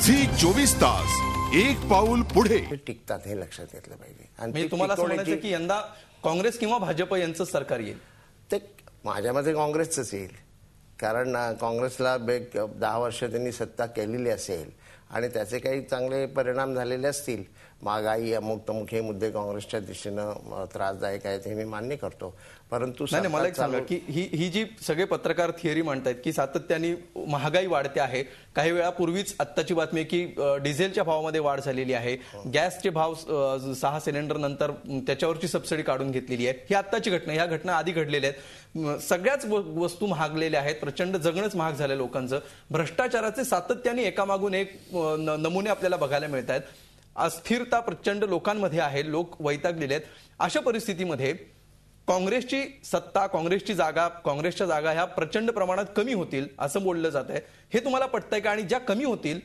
Zee24 एक पाऊल पुढे टिकतात हे लक्षात घेतलं पाहिजे। आणि तुम्हाला असं म्हणायचं की यंदा काँग्रेस किंवा भाजप यांचं सरकार येईल? ते माझ्या मते काँग्रेसच येईल, कारण काँग्रेसला 10 वर्ष त्यांनी सत्ता केलेली असेल आणि त्याचे काही चांगले परिणाम झालेले असतील। महागाई अमुक तमुक हे मुद्दे काँग्रेसच्या दिशेनं त्रासदायक आहेत हे मी मान्य करतो, परंतु नाही मला एक सांगा की ही जी सगळे पत्रकार थिअरी मांडतायत की सातत्याने महागाई वाढते आहे, काही वेळापूर्वीच आत्ताची बातमी आहे की डिझेलच्या भावामध्ये वाढ झालेली आहे, गॅसचे भाव 6 सिलेंडर नंतर त्याच्यावरची सबसिडी काढून घेतलेली आहे, ही आत्ताची घटना, ह्या घटना आधी घडलेल्या आहेत, सगळ्याच वस्तू महागलेल्या आहेत, प्रचंड जगणंच महाग झालं लोकांचं, भ्रष्टाचाराचे सातत्याने एकामागून एक नमुने आपल्याला बघायला मिळत आहेत, अस्थिरता प्रचंड लोकांमध्ये आहे, लोक वैतागलेले आहेत। अशा परिस्थितीमध्ये काँग्रेसची सत्ता, काँग्रेसच्या जागा ह्या प्रचंड प्रमाणात कमी होतील असं बोललं जात आहे, हे तुम्हाला पटतंय का? आणि ज्या कमी होतील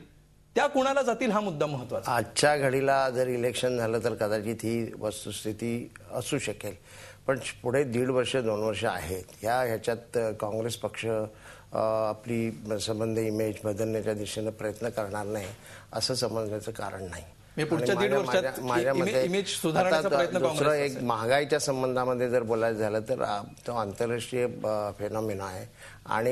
त्या कुणाला जातील हा मुद्दा महत्वाचा। आजच्या घडीला जर इलेक्शन झालं तर कदाचित ही वस्तुस्थिती असू शकेल, पण पुढे 1.5 वर्ष 2 वर्ष आहेत, ह्याच्यात काँग्रेस पक्ष आपली संबंध इमेज बदलण्याच्या दिशेने प्रयत्न करणार नाही असं समजण्याचं कारण नाही। पुढच्या 1.5 वर्षात माझ्या मते इमेज सुधारण्याचा प्रयत्न दुसरं एक महागाईच्या संबंधामध्ये जर बोलायचं झालं तर तो आंतरराष्ट्रीय फेनॉमिना आहे आणि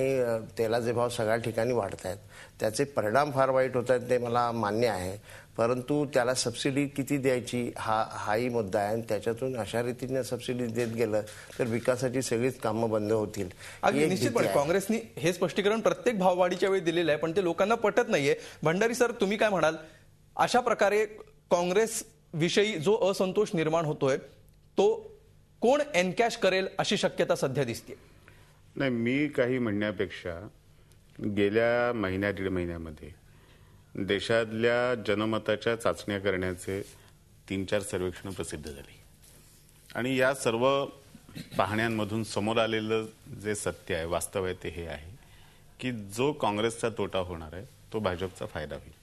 तेलाचे भाव सगळ्या ठिकाणी वाढत आहेत, त्याचे परिणाम फार वाईट होत आहेत ते मला मान्य आहे, परंतु त्याला सबसिडी किती द्यायची हाही मुद्दा आहे आणि त्याच्यातून अशा रीतीने सबसिडी देत गेलं तर विकासाची सगळीच कामं बंद होतील। निश्चितपणे काँग्रेसने हे स्पष्टीकरण प्रत्येक भाववाढीच्या वेळी दिलेलं आहे, पण ते लोकांना पटत नाहीये। भंडारी सर, तुम्ही काय म्हणाल? अशा प्रकारे काँग्रेस विषयी जो असंतोष निर्माण होतोय तो कोण एनकॅश करेल अशी शक्यता सध्या दिसते? नाही, मी काही म्हणण्यापेक्षा गेल्या 1.5 महिन्यामध्ये देशातल्या जनमताच्या चाचण्या करण्याचे 3-4 सर्वेक्षण प्रसिद्ध झाली आणि या सर्व पाहण्यांमधून समोर आलेलं जे सत्य आहे, वास्तव आहे, ते हे आहे की जो काँग्रेसचा तोटा होणार आहे तो भाजपचा फायदा होईल।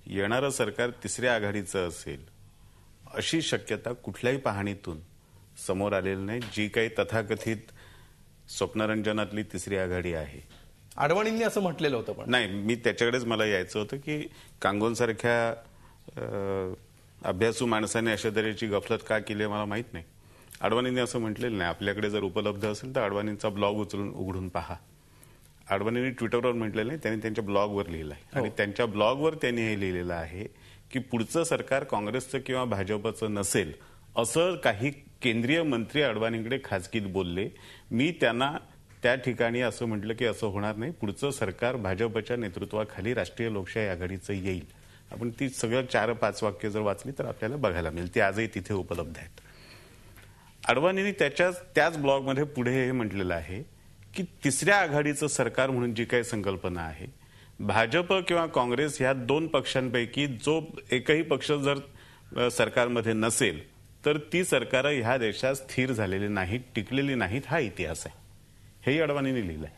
येणारं सरकार 3ऱ्या आघाडीचं असेल अशी शक्यता कुठल्याही पाहणीतून समोर आलेली नाही। जी काही तथाकथित स्वप्नरंजनातली 3री आघाडी आहे, आडवाणींनी असं म्हटलेलं होतं, पण नाही, मी त्याच्याकडेच मला यायचं होतं की कांगोनसारख्या अभ्यासू माणसाने अशा तऱ्हेची गफलत का केली मला माहित नाही। आडवाणींनी असं म्हटलेलं नाही। आपल्याकडे जर उपलब्ध असेल तर आडवाणींचा ब्लॉग उघडून पहा। आडवाणींनी ट्विटरवर म्हटलेलं नाही, त्यांनी त्यांच्या ब्लॉगवर लिहिलं आहे आणि त्यांच्या ब्लॉगवर त्यांनी हे लिहिलेलं आहे की पुढचं सरकार काँग्रेसचं किंवा भाजपचं नसेल असं काही केंद्रीय मंत्री आडवाणींकडे खाजगीत बोलले। मी त्यांना त्या ठिकाणी असं म्हटलं की असं होणार नाही, पुढचं सरकार भाजपच्या नेतृत्वाखाली राष्ट्रीय लोकशाही आघाडीचं येईल। आपण ती सगळं 4-5 वाक्य जर वाचली तर आपल्याला बघायला मिळेल, ती आजही तिथे उपलब्ध आहेत। आडवाणींनी त्याच ब्लॉगमध्ये पुढे हे म्हटलेलं आहे की 3ऱ्या आघाडीचं सरकार म्हणून जी काही संकल्पना आहे, भाजप किंवा काँग्रेस ह्या 2 पक्षांपैकी जो एकही पक्ष जर सरकारमध्ये नसेल तर ती सरकार ह्या देशात स्थिर झालेली नाहीत, टिकलेली नाहीत, हा इतिहास आहे, हेही आडवाणींनी लिहिलंय।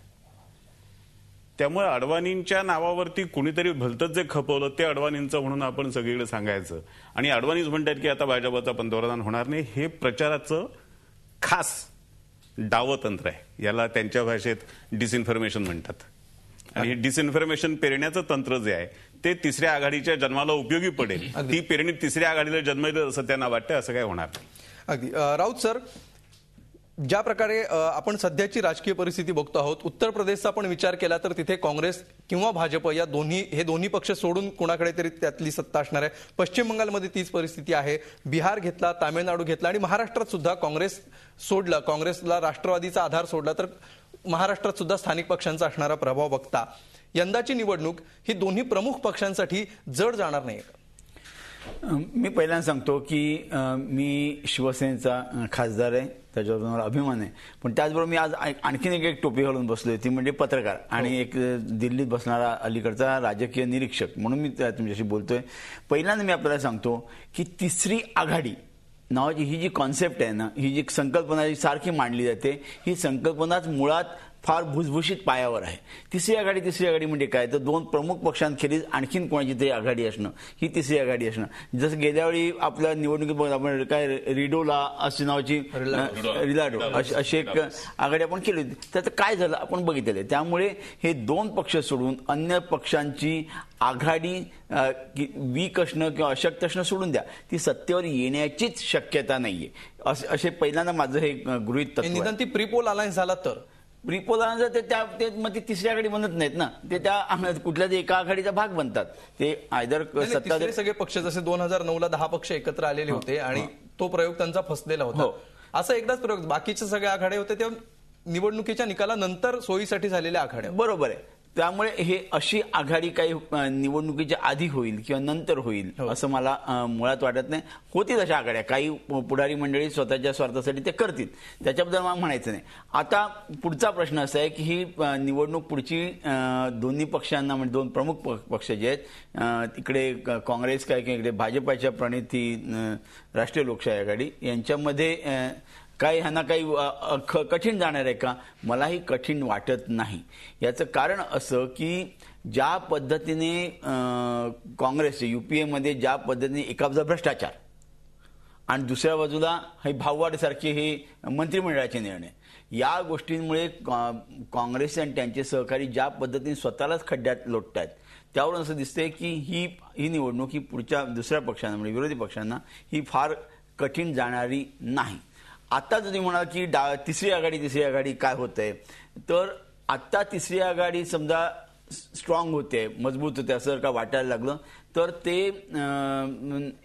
त्यामुळे आडवाणींच्या नावावरती कुणीतरी भलतंच जे खपवलं ते आडवाणींचं म्हणून आपण सगळीकडे सांगायचं आणि आडवाणीच म्हणतात की आता भाजपचा पंतप्रधान होणार नाही, हे प्रचाराचं खास डावतंत्र आहे। याला त्यांच्या भाषेत डिसइन्फॉर्मेशन म्हणतात आणि हे डिसइन्फॉर्मेशन पेरण्याचं तंत्र जे आहे ते 3ऱ्या आघाडीच्या जन्माला उपयोगी पडेल। ती पेरणी 3ऱ्या आघाडीला जन्मेल असं त्यांना वाटतं, असं काय होणार नाही। अगदी राऊत सर, ज्या प्रकारे आपण सध्याची राजकीय परिस्थिती बघतो आहोत, उत्तर प्रदेशचा आपण विचार केला तर तिथे काँग्रेस किंवा भाजप या दोन्ही पक्ष सोडून कोणाकडे तरी त्यातली सत्ता असणार आहे। पश्चिम बंगालमध्ये तीच परिस्थिती आहे, बिहार घेतला, तामिळनाडू घेतला आणि महाराष्ट्रात सुद्धा काँग्रेस सोडला, काँग्रेसला राष्ट्रवादीचा आधार सोडला तर महाराष्ट्रात सुद्धा स्थानिक पक्षांचा असणारा प्रभाव बघता यंदाची निवडणूक ही दोन्ही प्रमुख पक्षांसाठी जड जाणार नाही का? मी पहिल्यांदा सांगतो की मी शिवसेनेचा खासदार आहे, त्याच्यावर मला अभिमान आहे, पण त्याचबरोबर मी आज आणखीन एक टोपी घालून बसलोय, ती म्हणजे पत्रकार आणि एक दिल्लीत बसणारा अलीकडचा राजकीय निरीक्षक म्हणून मी तुमच्याशी बोलतोय। पहिल्यांदा मी आपल्याला सांगतो की 3री आघाडी नावाची ही जी कॉन्सेप्ट आहे ना, ही जी संकल्पना सारखी मांडली जाते, ही संकल्पनाच मुळात फार भुसभुशीत पायावर आहे. तिसरी आघाडी म्हणजे काय, तर दोन प्रमुख पक्षांखेरीज आणखीन कोणाची तरी आघाडी असणं, ही तिसरी आघाडी असणं. जसं गेल्या वेळी आपल्या निवडणुकीत आपण काय रिडोला अशी नावाची रिलाडो अशी एक आघाडी आपण केली होती. त्याचं काय झालं आपण बघितलेलं आहे. त्यामुळे हे दोन पक्ष सोडून अन्य पक्षांची आघाडी वीक असणं किंवा अशक्त असणं सोडून द्या, ती सत्तेवर येण्याचीच शक्यता नाहीये असे पहिल्यांदा माझं हे गृहीत तत्व आहे. निदान ती प्रीपोल अलायन्स झाला तर मग ती तिसरी आघाडी बनत नाहीत ना, ते त्या कुठल्याच एका आघाडीचा भाग बनतात. ते आयदर सत्ता सगळे पक्ष जसे 2009ला 10 पक्ष एकत्र आलेले होते आणि तो प्रयोग त्यांचा फसलेला होता. असा एकदाच प्रयोग, बाकीच्या सगळ्या आघाड्या होत्या त्या निवडणुकीच्या निकालानंतर सोयीसाठी झालेल्या आघाड्या. बरोबर आहे. त्यामुळे हे अशी आघाडी काही निवडणुकीच्या आधी होईल किंवा नंतर होईल असं मला मुळात वाटत नाही. होतील अशा आघाड्या, काही पुढारी मंडळी स्वतःच्या स्वार्थासाठी ते करतील, त्याच्याबद्दल मला म्हणायचं नाही. आता पुढचा प्रश्न असा आहे की ही निवडणूक पुढची दोन्ही पक्षांना म्हणजे दोन प्रमुख पक्ष जे आहेत, इकडे काँग्रेस काय किंवा इकडे भाजपाच्या प्रणित ही राष्ट्रीय लोकशाही आघाडी, यांच्यामध्ये काही ह्यांना काही कठीण जाणार आहे का, मलाही कठीण वाटत नाही. याचं कारण असं की ज्या पद्धतीने काँग्रेसचे युपीएमध्ये ज्या पद्धतीने एका बाजूला भ्रष्टाचार आणि दुसऱ्या बाजूला हे भाववाढीसारखे हे मंत्रिमंडळाचे निर्णय, या गोष्टींमुळे काँग्रेस आणि त्यांचे सहकारी ज्या पद्धतीने स्वतःलाच खड्ड्यात लोटतायत, त्यावरून असं दिसतंय की ही निवडणूक ही पुढच्या दुसऱ्या पक्षांना म्हणजे विरोधी पक्षांना ही फार कठीण जाणारी नाही. आता तुम्ही म्हणाल की तिसरी आघाडी काय होतंय, तर आता तिसरी आघाडी समजा स्ट्रॉंग होते, मजबूत होते असं जर का वाटायला लागलं तर ते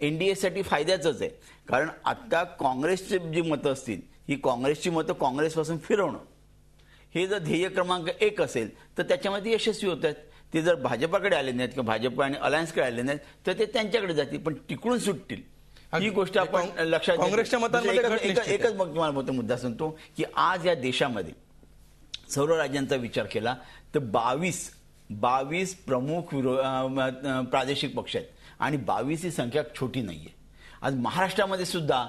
एनडीएसाठी फायद्याचंच आहे. कारण आता काँग्रेसची जी मतं असतील, ही काँग्रेसची मतं काँग्रेसपासून फिरवणं हे जर ध्येय क्रमांक 1 असेल तर त्याच्यामध्ये यशस्वी होत आहेत. ते जर भाजपाकडे आले नाहीत किंवा भाजप आणि अलायन्सकडे आले नाहीत तर ते त्यांच्याकडे जातील, पण तिकडून सुटतील ही गोष्ट आपण लक्षात. काँग्रेसच्या मतांमध्ये एकच मग तुम्हाला मुद्दा सांगतो की आज या देशामध्ये सर्व राज्यांचा विचार केला तर 22 प्रमुख प्रादेशिक पक्ष आहेत आणि 22 ही संख्या छोटी नाहीये. आज महाराष्ट्रामध्ये सुद्धा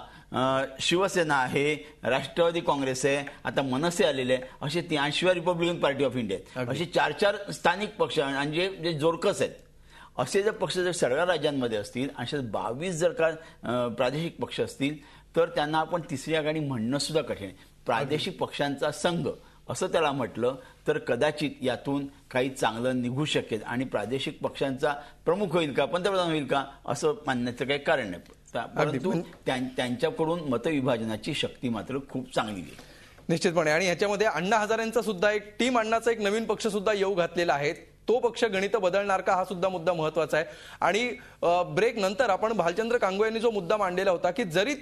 शिवसेना आहे, राष्ट्रवादी काँग्रेस आहे, आता मनसे आलेले आहे, असे 83 रिपब्लिकन पार्टी ऑफ इंडिया आहेत, असे 4 स्थानिक पक्ष आणि जे जोरकस आहेत. असे जर पक्ष जर सगळ्या राज्यांमध्ये असतील असे 22 जर का प्रादेशिक पक्ष असतील तर त्यांना आपण तिसरी आघाडी म्हणणं सुद्धा कठीण आहे. प्रादेशिक पक्षांचा संघ असं त्याला म्हटलं तर कदाचित यातून काही चांगलं निघू शकेल आणि प्रादेशिक पक्षांचा प्रमुख होईल का, पंतप्रधान होईल का असं मानण्याचं काही कारण नाही. परंतु त्यांच्याकडून मतविभाजनाची शक्ती मात्र खूप चांगली आहे निश्चितपणे. आणि ह्याच्यामध्ये अण्णा हजारेंचा सुद्धा एक टीम अण्णाचा एक नवीन पक्ष सुद्धा येऊ घातलेला आहे. तो पक्ष गणित बदलणार का हा सुद्धा मुद्दा महत्वाचा आहे. आणि ब्रेक नंतर आपण भालचंद्र कांगो यांनी जो मुद्दा मांडलेला होता की जरी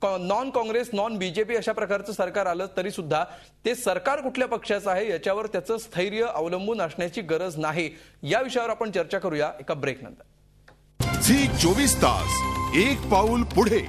नॉन काँग्रेस नॉन बीजेपी अशा प्रकारचं सरकार आलं तरी सुद्धा ते सरकार कुठल्या पक्षाचं आहे याच्यावर त्याचं स्थैर्य अवलंबून असण्याची गरज नाही. या विषयावर आपण चर्चा करूया एका ब्रेक नंतर. झी 24 तास एक पाऊल पुढे.